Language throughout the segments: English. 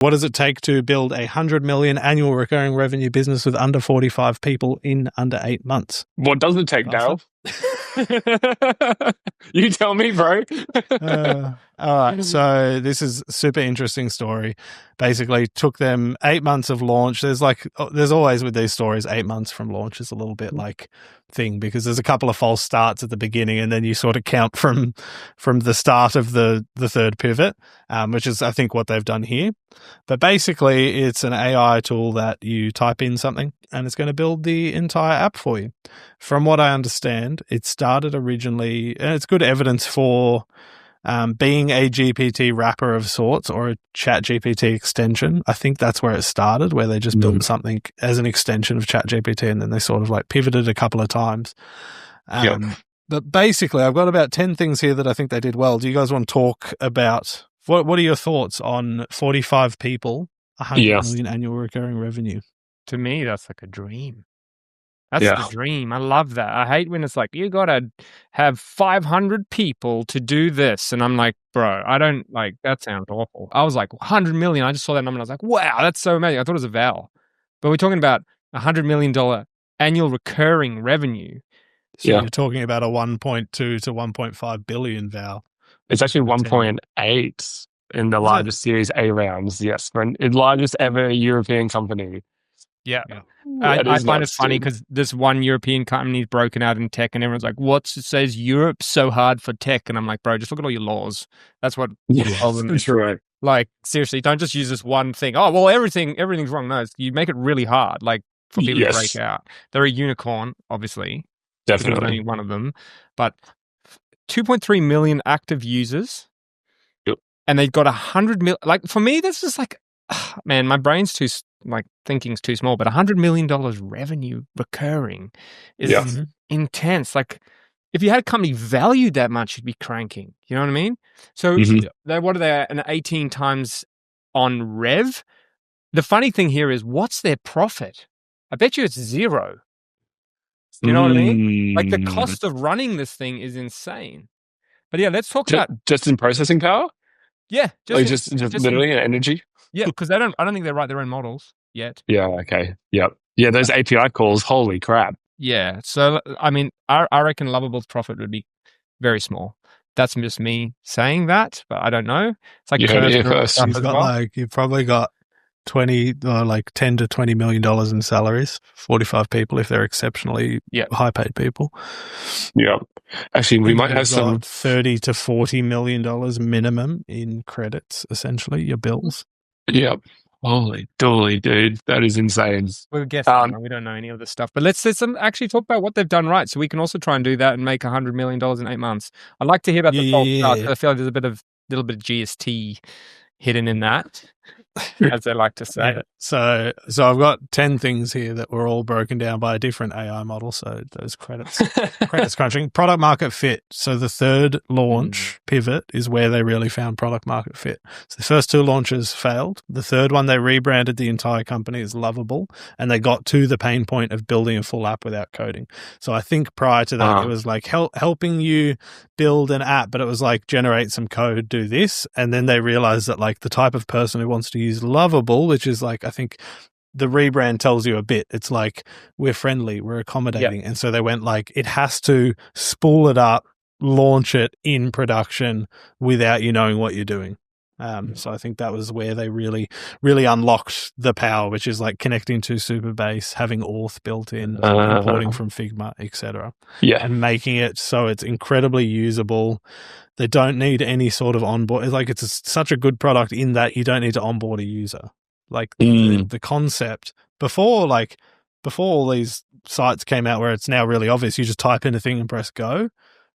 What does it take to build a 100 million annual recurring revenue business with under 45 people in under 8 months? What does it take, Daryl? You tell me, bro. All right. So this is a super interesting story. Basically, took them 8 months of launch. There's always with these stories, 8 months from launch is a little bit like thing because there's a couple of false starts at the beginning, and then you sort of count from the start of the third pivot, which is I think what they've done here. But basically, it's an AI tool that you type in something and it's going to build the entire app for you. From what I understand, it started originally, and it's good evidence for being a GPT wrapper of sorts or a chat GPT extension. I think that's where it started, where they just built something as an extension of chat GPT and then they sort of like pivoted a couple of times. But basically, I've got about 10 things here that I think they did well. Do you guys want to talk about what are your thoughts on 45 people, 100 million annual recurring revenue? To me, that's like a dream. That's the dream. I love that. I hate when it's like, you got to have 500 people to do this. And I'm like, bro, I don't like, that sounds awful. I was like, 100 million. I just saw that number and I was like, wow, that's so amazing. I thought it was a vowel. But we're talking about $100 million annual recurring revenue. So you're talking about a 1.2 to 1.5 billion vowel. It's actually 1.8 in the largest Series A rounds. Yes, for the largest ever European company. Yeah. I find it funny because this one European company is broken out in tech and everyone's like, it says Europe's so hard for tech. And I'm like, bro, just look at all your laws. That's what that's right. Like, seriously, don't just use this one thing. Oh, well, everything's wrong. No, you make it really hard, like, for people to break out. They're a unicorn, obviously. Definitely. Only one of them. But 2.3 million active users. Yep. And they've got 100 million. Like, for me, this is like, man, my brain's too, like, thinking's too small. But $100 million revenue recurring is intense. Like, if you had a company valued that much, you'd be cranking. You know what I mean? So, what are they, an 18 times on rev? The funny thing here is, what's their profit? I bet you it's zero. You know what I mean? Like, the cost of running this thing is insane. But yeah, let's talk about just in processing power. Yeah, just literally in energy. Yeah, because I don't think they write their own models yet. Yeah. Okay. Yep. Yeah. Those API calls. Holy crap. Yeah. So I mean, I reckon Loveable's profit would be very small. That's just me saying that, but I don't know. It's like you've probably got 10 to $20 million in salaries, 45 people if they're exceptionally high paid people. Yeah. Actually, we might have some 30 to $40 million minimum in credits, essentially, your bills. Yep. Holy dooly, dude. That is insane. We're guessing. We don't know any of this stuff. But let's actually talk about what they've done right so we can also try and do that and make $100 million in 8 months. I'd like to hear about the false starts. I feel like there's a little bit of GST hidden in that, as they like to say. Yeah. So I've got 10 things here that were all broken down by a different AI model. So those credits crunching. Product market fit. So the third launch pivot is where they really found product market fit. So the first 2 launches failed. The third one, they rebranded the entire company as Loveable, and they got to the pain point of building a full app without coding. So I think prior to that, it was like helping you build an app, but it was like generate some code, do this. And then they realized that like the type of person who wants to use Loveable, which is like, I think the rebrand tells you a bit. It's like, we're friendly, we're accommodating. And so they went like, it has to spool it up, launch it in production without you knowing what you're doing. So I think that was where they really, really unlocked the power, which is like connecting to Superbase, having auth built in, importing from Figma, etc. Yeah. And making it so it's incredibly usable. They don't need any sort of onboard. Like, it's such a good product in that you don't need to onboard a user. Like the concept before all these sites came out where it's now really obvious, you just type in a thing and press go.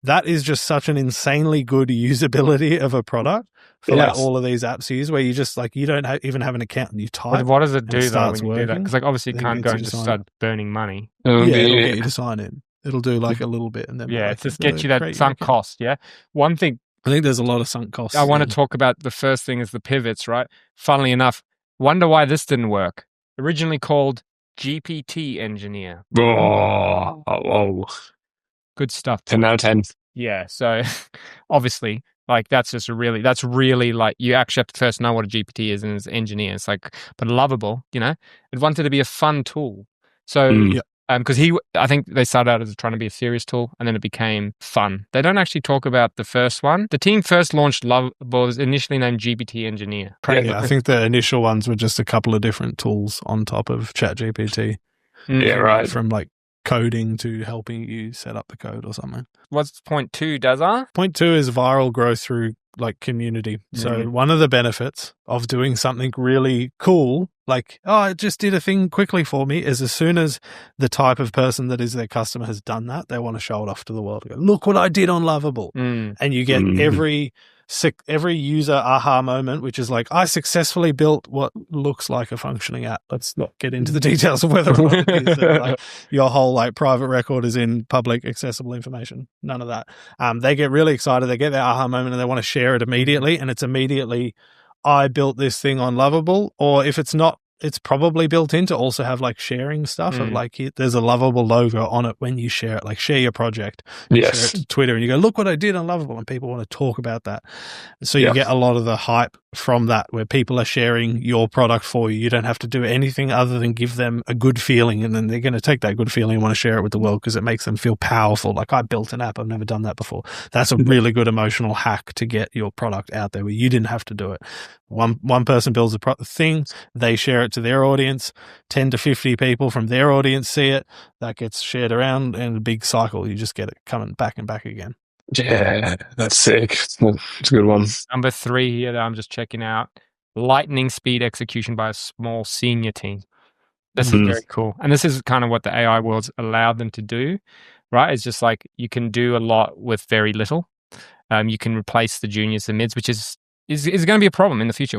That is just such an insanely good usability of a product for like all of these apps use, where you just like, you don't even have an account and you type. But what does it do though when you do that? Because like obviously you can't go and just start burning money. It'll get you to sign in. It'll do like a little bit and then just get you that sunk cost. Yeah. One thing, I think there's a lot of sunk costs. I want to talk about the first thing is the pivots, right? Funnily enough, wonder why this didn't work. Originally called GPT Engineer. Oh. Good stuff. 10 out of 10. Yeah, so obviously Like that's really like you actually have to first know what a GPT is and as an engineer. It's like, but Loveable, it wanted to be a fun tool. So, because I think they started out as trying to be a serious tool and then it became fun. They don't actually talk about the first one. The team first launched Loveable, was initially named GPT Engineer. Yeah, I think the initial ones were just a couple of different tools on top of ChatGPT. Yeah, right. From like coding to helping you set up the code or something. What's point 2, Dazar? Point 2 is viral growth through like community. So one of the benefits of doing something really cool, like, oh, it just did a thing quickly for me, is as soon as the type of person that is their customer has done that, they want to show it off to the world. Go, look what I did on Loveable. And you get every user aha moment, which is like, I successfully built what looks like a functioning app. Let's not get into the details of whether or not it is that, like, your whole like private record is in public accessible information. None of that. They get really excited. They get their aha moment and they want to share it immediately. And it's immediately, I built this thing on Loveable. Or if it's not, it's probably built in to also have like sharing stuff of like, there's a Loveable logo on it when you share it, like share your project, share it to Twitter and you go, look what I did on Loveable, and people want to talk about that. So you get a lot of the hype from that where people are sharing your product for you. You don't have to do anything other than give them a good feeling, and then they're going to take that good feeling and want to share it with the world because it makes them feel powerful. Like, I built an app, I've never done that before. That's a really good emotional hack to get your product out there where you didn't have to do it. One person builds a thing, they share it to their audience, 10 to 50 people from their audience see it, that gets shared around in a big cycle. You just get it coming back and back again. Yeah, that's sick. It's a good one. Number 3 here that I'm just checking out, lightning speed execution by a small senior team. This is very cool. And this is kind of what the AI world's allowed them to do, right? It's just like you can do a lot with very little. You can replace the juniors and mids, which is going to be a problem in the future.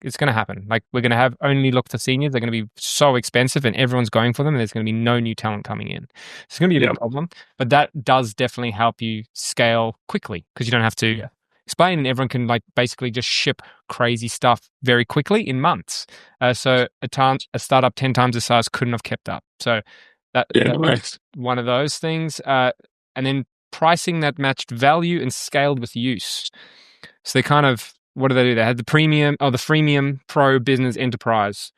It's going to happen. Like, we're going to have only look to seniors. They're going to be so expensive and everyone's going for them. And there's going to be no new talent coming in. It's going to be a big problem, but that does definitely help you scale quickly because you don't have to explain, and everyone can like basically just ship crazy stuff very quickly in months. So a startup 10 times the size couldn't have kept up. So that's one of those things. And then pricing that matched value and scaled with use. So they kind of, what do? They had the freemium pro business enterprise.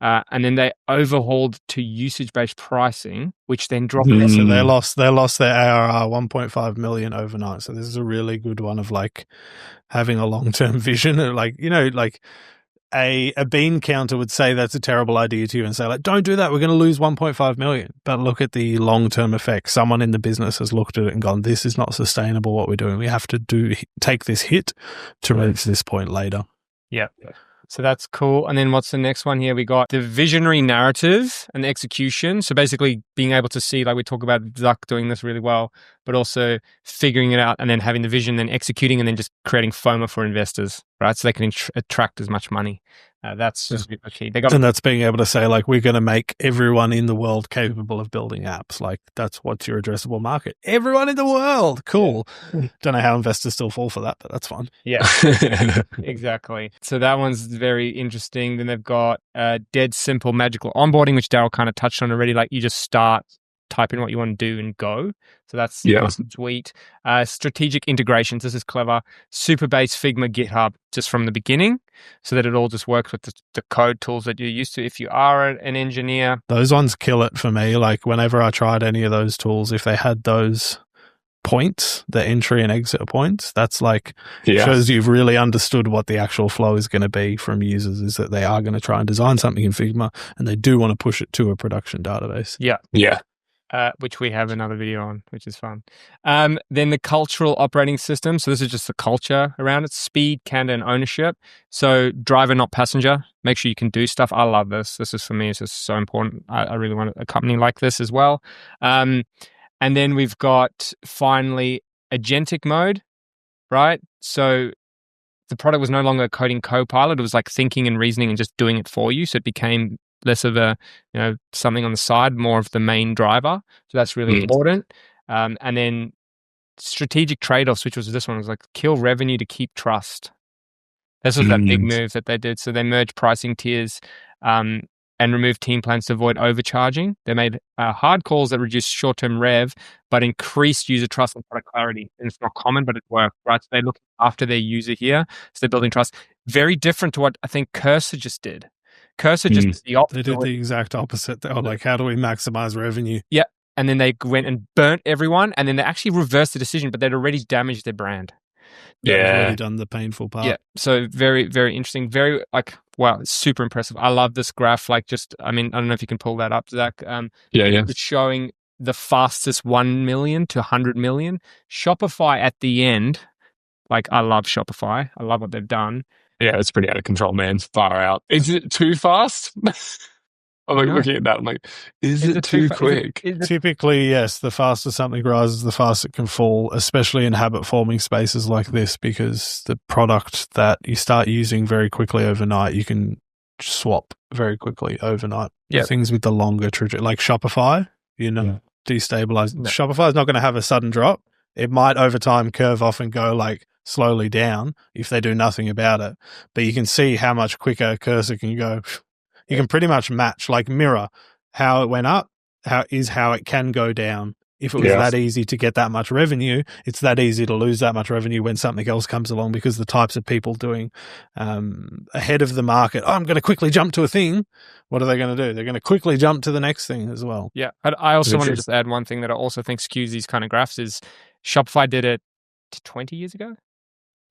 And then they overhauled to usage-based pricing, which then dropped. So they lost their ARR 1.5 million overnight. So this is a really good one of like having a long-term vision. Like, like a bean counter would say that's a terrible idea to you and say like, don't do that, we're going to lose 1.5 million. But look at the long-term effect. Someone in the business has looked at it and gone, this is not sustainable what we're doing. We have to take this hit to reach this point later. Yeah. So that's cool. And then what's the next one here? We got the visionary narrative and the execution. So basically being able to see, like we talk about Zuck doing this really well, but also figuring it out and then having the vision, then executing, and then just creating FOMO for investors, right? So they can attract as much money. That's just key. And that's being able to say, like, we're going to make everyone in the world capable of building apps. Like, that's what's your addressable market. Everyone in the world. Cool. Yeah. Don't know how investors still fall for that, but that's fine. Yeah, exactly. So that one's very interesting. Then they've got dead simple magical onboarding, which Daryl kind of touched on already. Like, you just start, type in what you want to do and go. So that's sweet. Strategic integrations. This is clever. Superbase, Figma, GitHub, just from the beginning, so that it all just works with the code tools that you're used to if you are an engineer. Those ones kill it for me. Like, whenever I tried any of those tools, if they had those points, the entry and exit points, that's like shows you've really understood what the actual flow is going to be from users, is that they are going to try and design something in Figma and they do want to push it to a production database. Yeah. Which we have another video on, which is fun. Then the cultural operating system. So this is just the culture around it. Speed, candor, and ownership. So driver, not passenger. Make sure you can do stuff. I love this. This is, for me, it's just so important. I really want a company like this as well. And then we've got, finally, agentic mode, right? So the product was no longer a coding co-pilot. It was like thinking and reasoning and just doing it for you. So it became less of a, something on the side, more of the main driver. So that's really important. And then strategic trade-offs, which was this one, was like kill revenue to keep trust. This was that big move that they did. So they merged pricing tiers and removed team plans to avoid overcharging. They made hard calls that reduced short-term rev, but increased user trust and product clarity. And it's not common, but it worked, right? So they look after their user here. So they're building trust. Very different to what I think Cursor just did. Cursor just did the opposite. They did the exact opposite. They were like, how do we maximize revenue? Yeah. And then they went and burnt everyone. And then they actually reversed the decision, but they'd already damaged their brand. They've already done the painful part. Yeah. So very, very interesting. Very wow, it's super impressive. I love this graph. I don't know if you can pull that up, Zach. It's showing the fastest 1 million to 100 million. Shopify at the end, I love Shopify. I love what they've done. Yeah, it's pretty out of control, man. It's far out. Is it too fast? I'm looking at that. I'm like, is it too quick? Typically, yes. The faster something rises, the faster it can fall, especially in habit-forming spaces like this, because the product that you start using very quickly overnight, you can swap very quickly overnight. Yeah. Things with the longer trajectory, like Shopify, destabilize. No. Shopify is not going to have a sudden drop. It might over time curve off and go slowly down if they do nothing about it. But you can see how much quicker Cursor can go. You can pretty much match, mirror how it went up, how it can go down. If it was that easy to get that much revenue, it's that easy to lose that much revenue when something else comes along, because the types of people doing ahead of the market, I'm going to quickly jump to a thing. What are they going to do? They're going to quickly jump to the next thing as well. Yeah. I also want to just add one thing that I also think skews these kind of graphs is Shopify did it 20 years ago.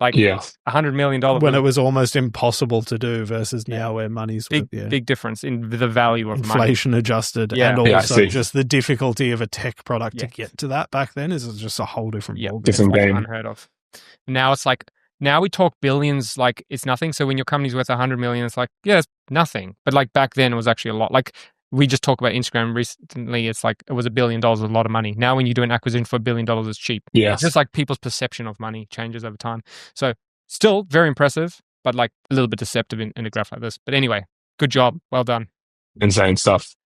$100 million. When it was almost impossible to do versus now where money's big difference in the value of inflation money. Adjusted. And also just the difficulty of a tech product to get to that back then is just a whole different ballgame. Different game. Unheard of. Now it's now we talk billions it's nothing. So when your company's worth 100 million, it's it's nothing. But back then it was actually a lot. We just talked about Instagram recently. It's it was $1 billion, a lot of money. Now, when you do an acquisition for $1 billion, it's cheap. Yeah. It's just people's perception of money changes over time. So still very impressive, but a little bit deceptive in a graph like this. But anyway, good job. Well done. Insane stuff.